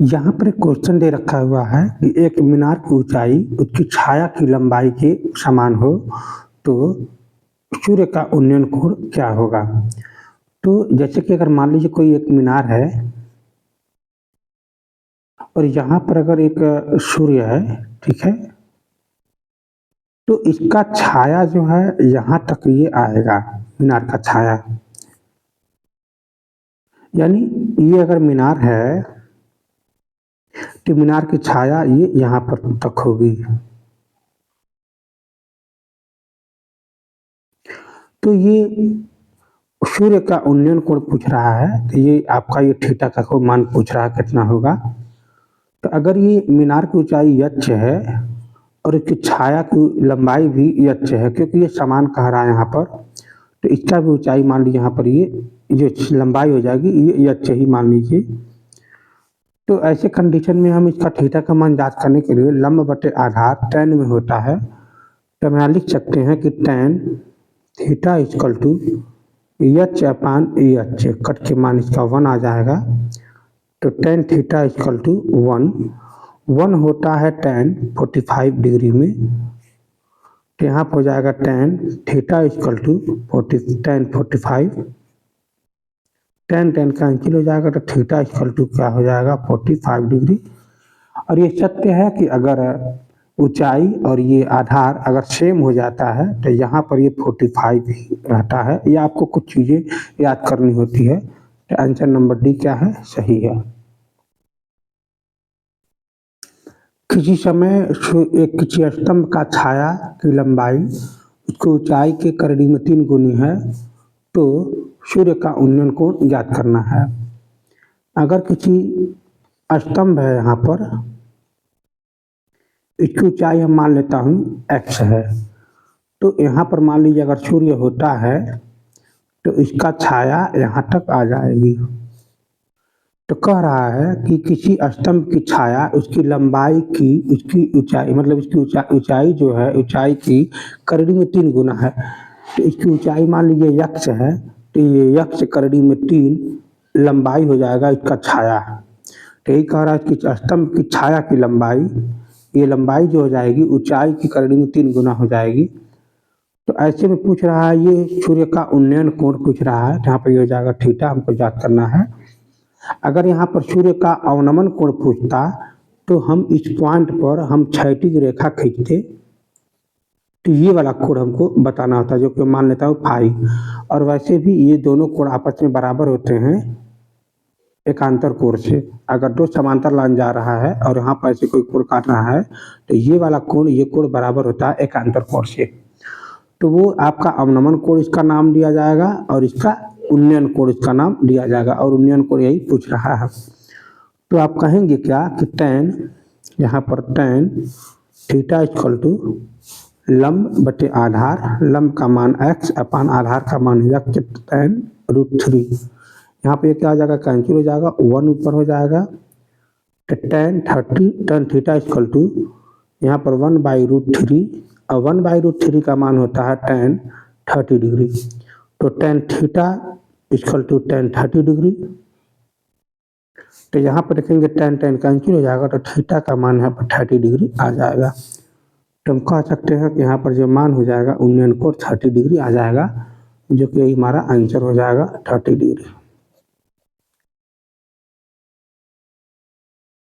यहाँ पर एक क्वेश्चन दे रखा हुआ है कि एक मीनार की ऊंचाई उसकी छाया की लंबाई के समान हो तो सूर्य का उन्नयन कोण क्या होगा। तो जैसे कि अगर मान लीजिए कोई एक मीनार है और यहाँ पर अगर एक सूर्य है, ठीक है, तो इसका छाया जो है यहाँ तक ये आएगा, मीनार का छाया, यानी ये अगर मीनार है तो मीनार की छाया ये यहाँ पर तक होगी। तो ये सूर्य का उन्नयन कोण पूछ रहा है, तो ये आपका ये थीटा का कोण मान पूछ रहा है कितना होगा। तो अगर ये मीनार की ऊंचाई यच्छ है और इसकी छाया की लंबाई भी यच्छ है, क्योंकि ये समान कह रहा है यहाँ पर, तो इसका भी ऊंचाई मान लीजिए यहाँ पर ये जो लंबाई हो जाएगी ये यच्छ ही मान लीजिए। तो ऐसे कंडीशन में हम इसका थीटा का मान जांच करने के लिए लंब बटे आधार tan में होता है, तो हम यहाँ लिख सकते हैं कि tan theta equal to H upon H, cut के मान इसका 1 आ जाएगा। तो tan थीटा इक्वल टू 1 होता है tan 45 डिग्री में, तो यहाँ पर हो जाएगा tan theta equal to tan 45, tan cancel हो जाएगा, तो थीटा इक्वल टू क्या हो जाएगा 45 डिग्री। और ये सत्य है कि अगर ऊंचाई और ये आधार अगर सेम हो जाता है तो यहाँ पर ये 45 ही रहता है। ये आपको कुछ चीज़ें याद करनी होती है। तो आंसर नंबर डी क्या है, सही है। किसी समय एक किसी स्तंभ का छाया की लंबाई उसकी ऊंचाई के करड़ी में 3 गुनी है तो सूर्य का उन्नयन कोण ज्ञात करना है। अगर किसी स्तंभ है यहाँ पर, इसकी ऊंचाई हम मान लेता हूँ x है, तो यहाँ पर मान लीजिए अगर सूर्य होता है तो इसका छाया यहाँ तक आ जाएगी। तो कह रहा है कि किसी स्तंभ की छाया उसकी लंबाई की उसकी ऊंचाई, मतलब इसकी ऊंचाई जो है ऊंचाई की करड़ी में 3 गुना है। तो इसकी ऊंचाई मान लीजिए x है, तो ये x करड़ी में 3 लंबाई हो जाएगा इसका छाया। तो यही कह रहा है कि स्तंभ की छाया की लंबाई, ये लंबाई जो हो जाएगी ऊंचाई की करड़ी में 3 गुना हो जाएगी। तो ऐसे में पूछ रहा है ये सूर्य का उन्नयन कोण पूछ रहा है, जहाँ पर ये हो जाएगा थीटा, हमको याद करना है। अगर यहाँ पर सूर्य का अवनमन कोण पूछता तो हम इस पॉइंट पर हम क्षैतिज रेखा खींचते, तो ये वाला कोण हमको बताना होता, जो कि मान लेता हूँ फाई। और वैसे भी ये दोनों कोण आपस में बराबर होते हैं एकांतर कोण से। अगर 2 समांतर लाइन जा रहा है और यहाँ पर ऐसे कोई कोण काट रहा है तो ये वाला कोण, ये कोण बराबर होता है एकांतर कोण से। तो वो आपका अवनमन कोण इसका नाम दिया जाएगा और इसका उन्नयन कोण इसका नाम दिया जाएगा, और उन्नयन कोण यही पूछ रहा है। तो आप कहेंगे क्या कि tan, यहाँ पर tan थीटा इक्वल टू लंब बटे आधार, लंब का मान x अपान आधार का मान x tan √3। यहाँ पे क्या आ जाएगा, कैंसिल हो जाएगा, 1 ऊपर हो जाएगा। तो tan थीटा इक्वल टू यहाँ पर 1/√3, और 1/√3 का मान होता है tan 30 डिग्री। तो tan theta equal to tan 30 degree. तो यहाँ पर देखेंगे tan कैंसिल हो जाएगा, तो थीटा का मान यहाँ पर 30 डिग्री आ जाएगा। तो हम कह सकते हैं कि यहाँ पर जो मान हो जाएगा उन्नयन कोण 30 डिग्री आ जाएगा, जो कि हमारा आंसर हो जाएगा 30 डिग्री।